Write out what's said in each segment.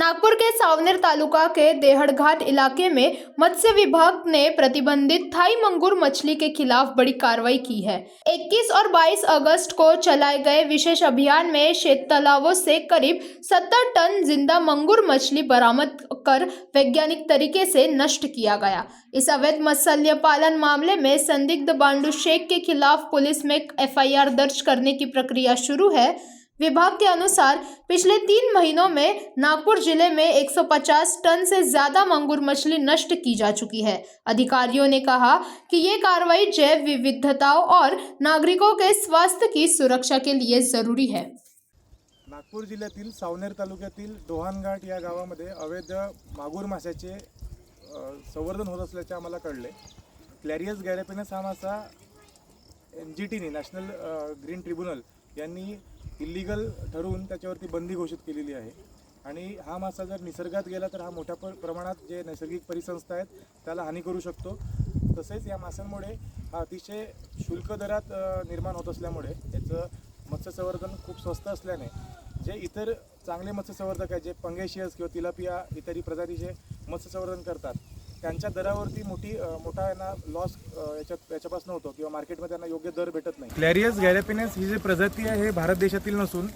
नागपुर के सावनेर तालुका के देहड़घाट इलाके में मत्स्य विभाग ने प्रतिबंधित थाई मंगूर मछली के खिलाफ बड़ी कार्रवाई की है। 21 और 22 अगस्त को चलाए गए विशेष अभियान में शेत तालाबों से करीब 70 टन जिंदा मंगूर मछली बरामद कर वैज्ञानिक तरीके से नष्ट किया गया। इस अवैध मत्स्य पालन मामले में संदिग्ध बांडू शेख के खिलाफ पुलिस में FIR दर्ज करने की प्रक्रिया शुरू है। विभाग के अनुसार पिछले 3 महीनों में नागपुर जिले में 150 टन से ज्यादा मंगूर मछली नष्ट की जा चुकी है। अधिकारियों ने कहा कि ये कार्रवाई जैव विविधता और नागरिकों के स्वास्थ्य की सुरक्षा के लिए जरूरी है। नागपूर जिल्ह्यातील सावनेर तालुक्यातील डोहानघाट या गावामध्ये अवैध मागूर माशाचे संवर्धन होत असल्याचे आम्हाला कळले। क्लॅरियस गॅरेपिनस हा मासा NGT नॅशनल ग्रीन ट्रिब्युनल यांनी इल्लीगल ठरवून त्याच्यावरती बंदी घोषित केलेली आहे आणि हा मासा जर निसर्गात गेला तर हा मोठ्या प्रमाणात जे नैसर्गिक परिसंस्था आहेत त्याला हानी करू शकतो। तसेच या माशांमुळे हा अतिशय शुल्क दरात निर्माण होत असल्यामुळे याचं मत्स्य संवर्धन खूप स्वस्त असल्याने जे इतर चांगले मत्स्य संवर्धक आहेत जे पंगेशियस किंवा तिलापिया इत्यादी प्रजातीचे मत्स्य संवर्धन करतात त्यांच्या दरावरती मोठा यांना लॉस याच्यापासून होतो किंवा मार्केटमध्ये त्यांना योग्य दर भेटत नाही। क्लॅरियस गॅरेपिनस ही जी प्रजाती आहे हे भारत देशातील नसून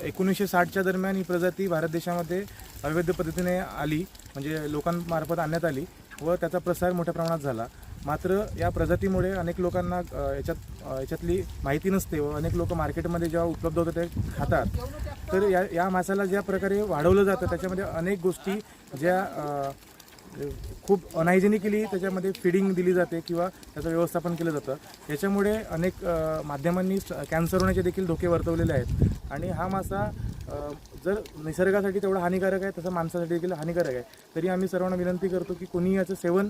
1960च्या दरम्यान ही प्रजाती भारत देशामध्ये अवैध पद्धतीने आली, म्हणजे लोकांमार्फत आणण्यात आली व त्याचा प्रसार मोठ्या प्रमाणात झाला। मात्र या प्रजातीमुळे अनेक लोकांना याच्यातली माहिती नसते व अनेक लोक मार्केटमध्ये जेव्हा उपलब्ध होतं ते खातात। तर या माशाला ज्या प्रकारे वाढवलं जातं त्याच्यामध्ये अनेक गोष्टी ज्या खूप अनहायजेनिकली त्याच्यामध्ये फीडिंग दिली जाते किंवा त्याचं व्यवस्थापन केलं जातं। याच्यामुळे अनेक माध्यमांनी कॅन्सर होण्याचे देखील धोके वर्तवलेले आहेत आणि हा मासा जर निसर्गासाठी तेवढा हानिकारक आहे तसं माणसासाठी देखील हानिकारक आहे। तरी आम्ही सर्वांना विनंती करतो की कोणी याचं सेवन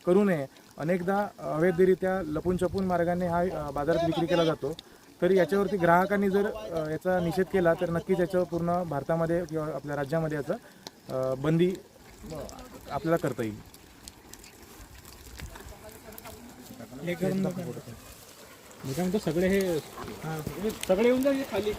करू नये। अनेकदा अवैधरित्या लपून छपून मार्गाने हा बाजारात विक्री केला जातो। तर याच्यावरती ग्राहकांनी जर याचा निषेध केला तर नक्कीच याच्यावर पूर्ण भारतामध्ये किंवा आपल्या राज्यामध्ये याचा बंदी आपल्याला करता येईल। सगळे येऊन जाईल खाली